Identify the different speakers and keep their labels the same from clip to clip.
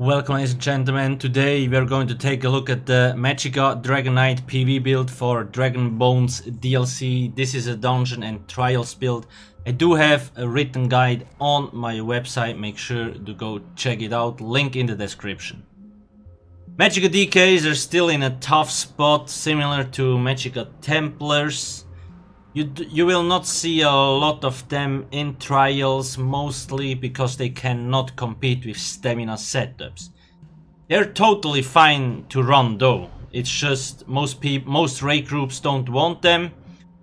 Speaker 1: Welcome ladies and gentlemen, today we are going to take a look at the Magicka Dragonknight PvE build for Dragon Bones DLC. This is a dungeon and trials build. I do have a written guide on my website, make sure to go check it out, link in the description. Magicka DKs are still in a tough spot, similar to Magicka Templars. You will not see a lot of them in trials, mostly because they cannot compete with stamina setups. They're totally fine to run though. It's just most raid groups don't want them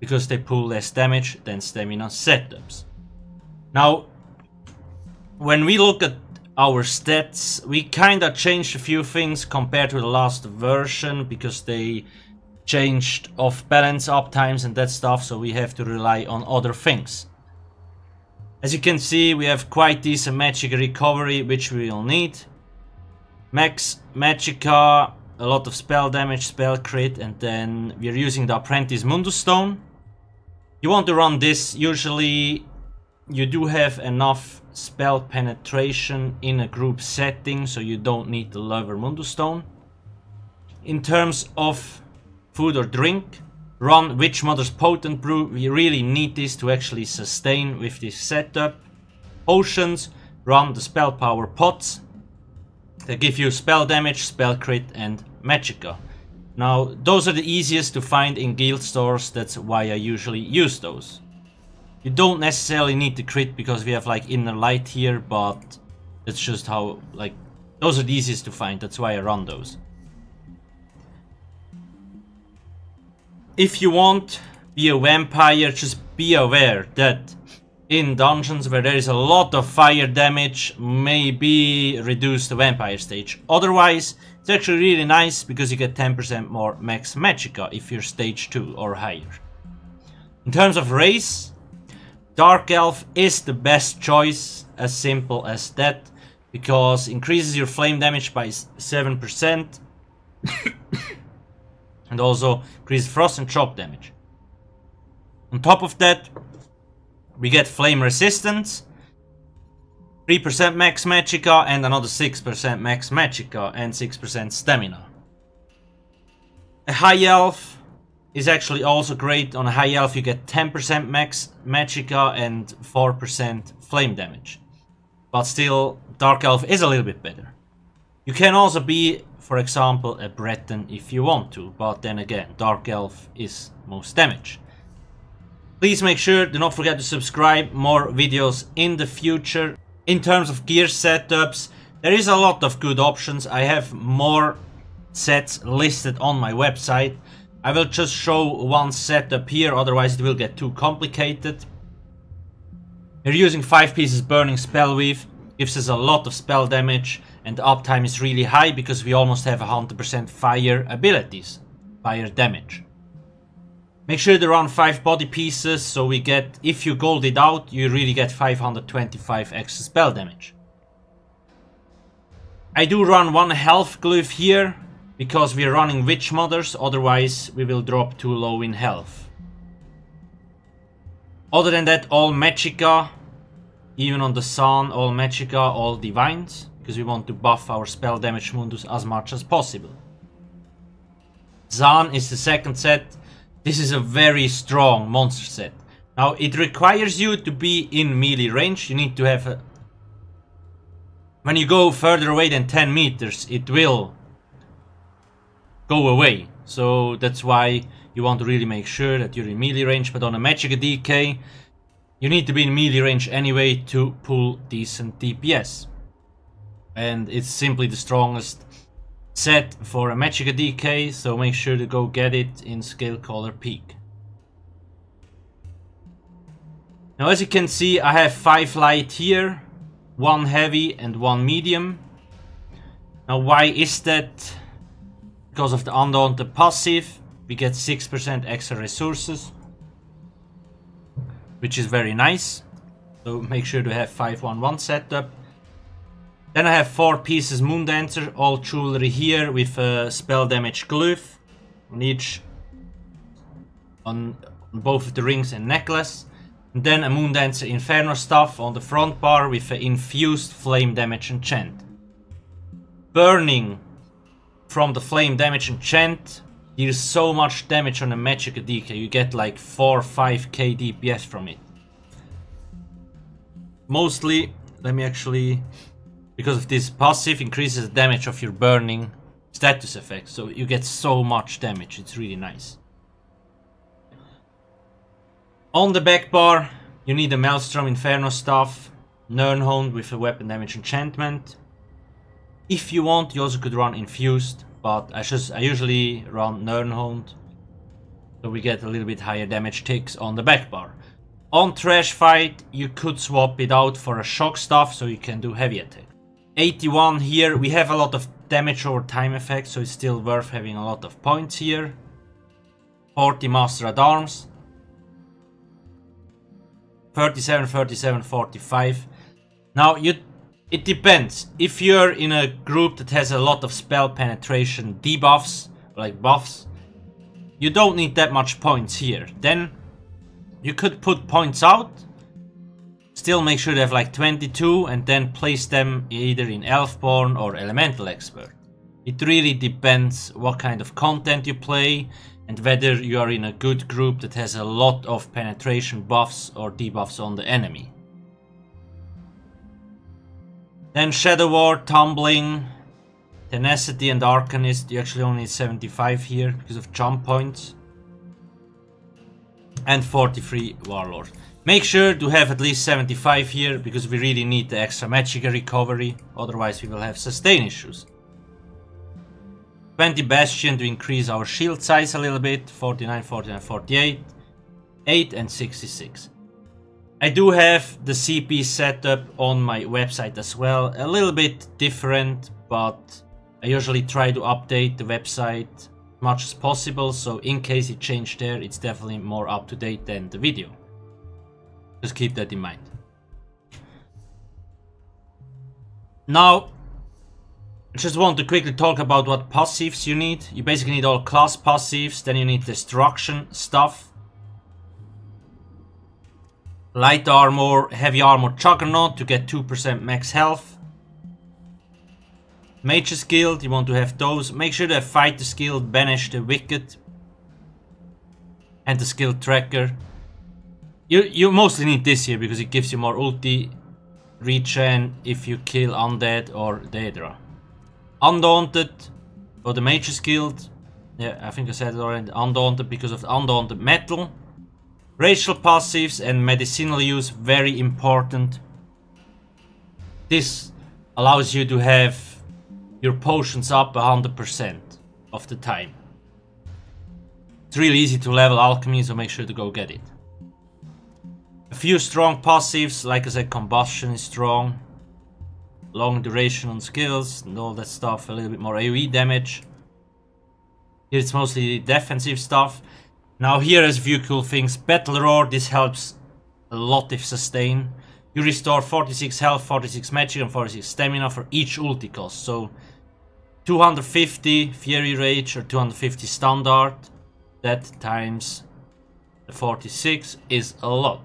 Speaker 1: because they pull less damage than stamina setups. Now, when we look at our stats, we kinda changed a few things compared to the last version because they changed off balance uptimes and that stuff, so we have to rely on other things. As you can see, we have quite decent magic recovery, which we will need. Max Magicka, a lot of spell damage, spell crit, and then we're using the Apprentice Mundus Stone. You want to run this, usually you do have enough spell penetration in a group setting, so you don't need the lower Mundus Stone. In terms of food or drink, run Witch Mother's Potent Brew. We really need this to actually sustain with this setup. Potions, run the Spell Power Pots. They give you spell damage, spell crit and Magicka. Now those are the easiest to find in guild stores, that's why I usually use those. You don't necessarily need the crit because we have like Inner Light here, but that's just how, like, those are the easiest to find, that's why I run those. If you want be a vampire, just be aware that in dungeons where there is a lot of fire damage, maybe reduce the vampire stage. Otherwise, it's actually really nice because you get 10% more max Magicka if you're stage 2 or higher. In terms of race, Dark Elf is the best choice, as simple as that, because increases your flame damage by 7%. And also increase frost and chop damage. On top of that, we get flame resistance, 3% max Magicka and another 6% max Magicka and 6% stamina. A high elf is actually also great. On a high elf you get 10% max Magicka and 4% flame damage. But still, Dark Elf is a little bit better. You can also be, for example, a Breton if you want to, but then again, Dark Elf is most damage. Please make sure, do not forget to subscribe, more videos in the future. In terms of gear setups, there is a lot of good options. I have more sets listed on my website. I will just show one setup here, otherwise it will get too complicated. We're using 5 pieces Burning Spellweave, gives us a lot of spell damage. And the uptime is really high because we almost have 100% fire abilities, fire damage. Make sure to run 5 body pieces, so we get, if you gold it out, you really get 525 extra spell damage. I do run 1 health glyph here, because we're running Witch Mothers, otherwise we will drop too low in health. Other than that, all Magicka, even on the Sun, all Magicka, all Divines. Because we want to buff our spell damage Mundus as much as possible. Zaan is the second set. This is a very strong monster set. Now it requires you to be in melee range. You need to have a... When you go further away than 10 meters, it will go away. So that's why you want to really make sure that you're in melee range. But on a Magicka DK, you need to be in melee range anyway to pull decent DPS. And it's simply the strongest set for a Magicka DK, so make sure to go get it in Scalecaller Peak. Now as you can see, I have 5 light here, 1 heavy and 1 medium. Now why is that? Because of the Undaunted passive, we get 6% extra resources, which is very nice. So make sure to have 5-1-1 setup. Then I have 4 pieces Moon Dancer, all jewelry here with a spell damage glyph on each, on both of the rings and necklace. And then a Moon Dancer Inferno stuff on the front bar with an infused flame damage enchant. burning from the flame damage enchant deals so much damage on a Magicka DK. You get like 4 or 5k DPS from it. Mostly, let me actually, because of this passive increases the damage of your burning status effect, so you get so much damage. It's really nice. On the back bar, you need a Maelstrom Inferno staff, Nirnhound with a weapon damage enchantment. If you want, you also could run Infused, but I usually run Nirnhound, so we get a little bit higher damage ticks on the back bar. On Trash Fight, you could swap it out for a Shock Staff, so you can do heavy attack. 81 here, we have a lot of damage over time effects, so it's still worth having a lot of points here. 40 Master at Arms. 37, 37, 45. Now, it depends. If you're in a group that has a lot of spell penetration debuffs, like buffs, you don't need that much points here. Then you could put points out, still make sure they have like 22, and then place them either in Elfborn or Elemental Expert. It really depends what kind of content you play and whether you are in a good group that has a lot of penetration buffs or debuffs on the enemy. Then Shadow War, Tumbling, Tenacity and Arcanist, you actually only need 75 here because of jump points. And 43 Warlord. Make sure to have at least 75 here because we really need the extra Magicka recovery, otherwise we will have sustain issues. 20 Bastion to increase our shield size a little bit, 49, 49, 48, 8 and 66. I do have the CP setup on my website as well, a little bit different, but I usually try to update the website as much as possible, so in case it changed there, it's definitely more up to date than the video. Just keep that in mind. Now, I just want to quickly talk about what passives you need. You basically need all class passives, then you need destruction stuff. Light armor, heavy armor Juggernaut to get 2% max health. Mage's Guild, you want to have those. Make sure to have Fighter's Guild, Banish the Wicked. And the skill tracker. You mostly need this here because it gives you more ulti regen if you kill undead or Daedra. Undaunted for the Mage's Guild. Yeah, I think I said it already. Undaunted because of the Undaunted Metal. Racial passives and medicinal use, very important. This allows you to have your potions up 100% of the time. It's really easy to level alchemy, so make sure to go get it. A few strong passives, like I said, combustion is strong. Long duration on skills and all that stuff, a little bit more AoE damage. Here it's mostly defensive stuff. Now here is a few cool things. Battle Roar, this helps a lot if sustain. You restore 46 health, 46 magic and 46 stamina for each ulti cost. So 250 Fury Rage or 250 Standard, that times the 46 is a lot.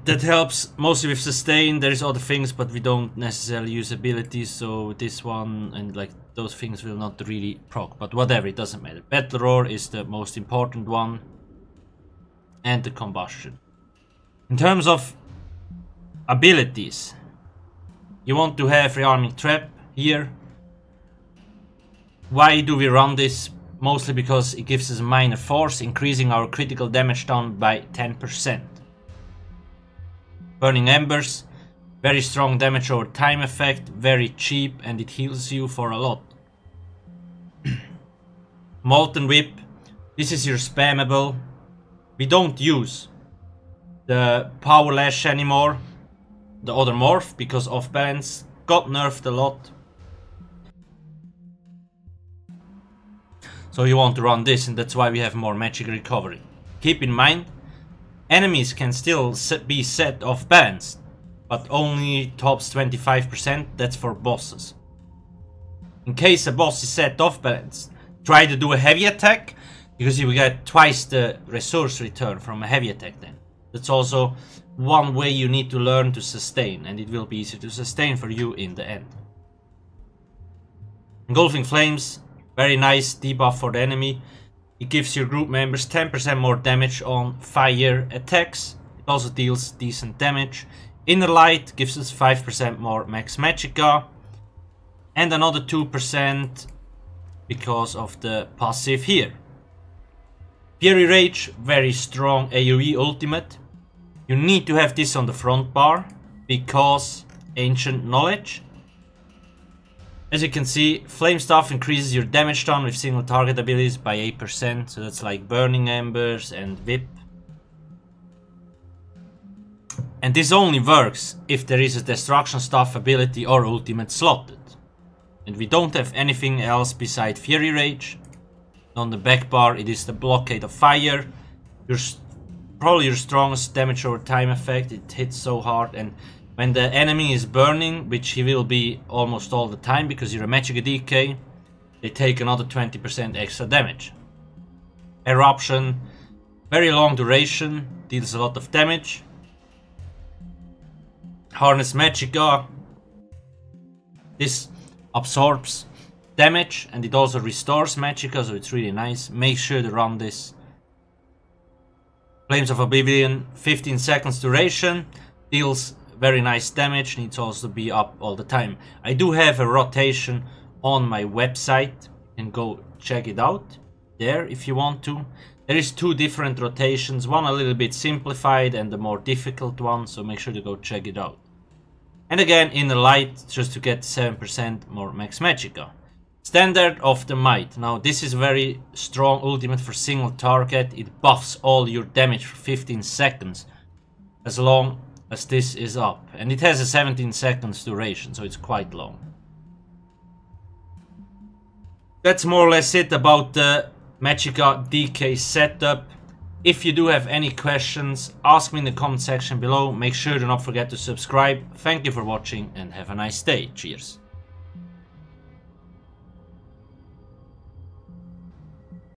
Speaker 1: That helps mostly with sustain. There is other things, but we don't necessarily use abilities, so this one and like those things will not really proc, but whatever, it doesn't matter. Battle Roar is the most important one, and the combustion. In terms of abilities, you want to have Rearming Trap here. Why do we run this? Mostly because it gives us a minor force, increasing our critical damage down by 10%. Burning Embers, very strong damage over time effect, very cheap, and it heals you for a lot. Molten Whip, this is your spammable. We don't use the Power Lash anymore, the other morph, because off balance got nerfed a lot. So you want to run this, and that's why we have more magic recovery. Keep in mind, enemies can still be set off balance, but only tops 25%, that's for bosses. In case a boss is set off balance, try to do a heavy attack, because you will get twice the resource return from a heavy attack then. That's also one way you need to learn to sustain, and it will be easier to sustain for you in the end. Engulfing Flames, very nice debuff for the enemy. It gives your group members 10% more damage on fire attacks. It also deals decent damage. Inner Light gives us 5% more max Magicka. And another 2% because of the passive here. Fury Rage, very strong AoE ultimate. You need to have this on the front bar because Ancient Knowledge. As you can see, Flame Staff increases your damage done with single target abilities by 8%, so that's like Burning Embers and Whip. And this only works if there is a Destruction Staff ability or ultimate slotted. And we don't have anything else beside Fury Rage. On the back bar it is the Blockade of Fire. Probably your strongest damage over time effect, it hits so hard, and when the enemy is burning, which he will be almost all the time because you're a Magicka DK, they take another 20% extra damage. Eruption, very long duration, deals a lot of damage. Harness Magicka, this absorbs damage and it also restores Magicka, so it's really nice. Make sure to run this. Flames of Oblivion, 15 seconds duration, deals very nice damage, needs also to be up all the time. I do have a rotation on my website, you can go check it out there if you want to. There is 2 different rotations, one a little bit simplified and the more difficult one, so make sure to go check it out. And again, Inner Light, just to get 7% more max Magicka. Standard of the Might. Now this is very strong ultimate for single target. It buffs all your damage for 15 seconds as long as this is up. And it has a 17 seconds duration, so it's quite long. That's more or less it about the Magicka DK setup. If you do have any questions, ask me in the comment section below. Make sure to not forget to subscribe. Thank you for watching and have a nice day. Cheers.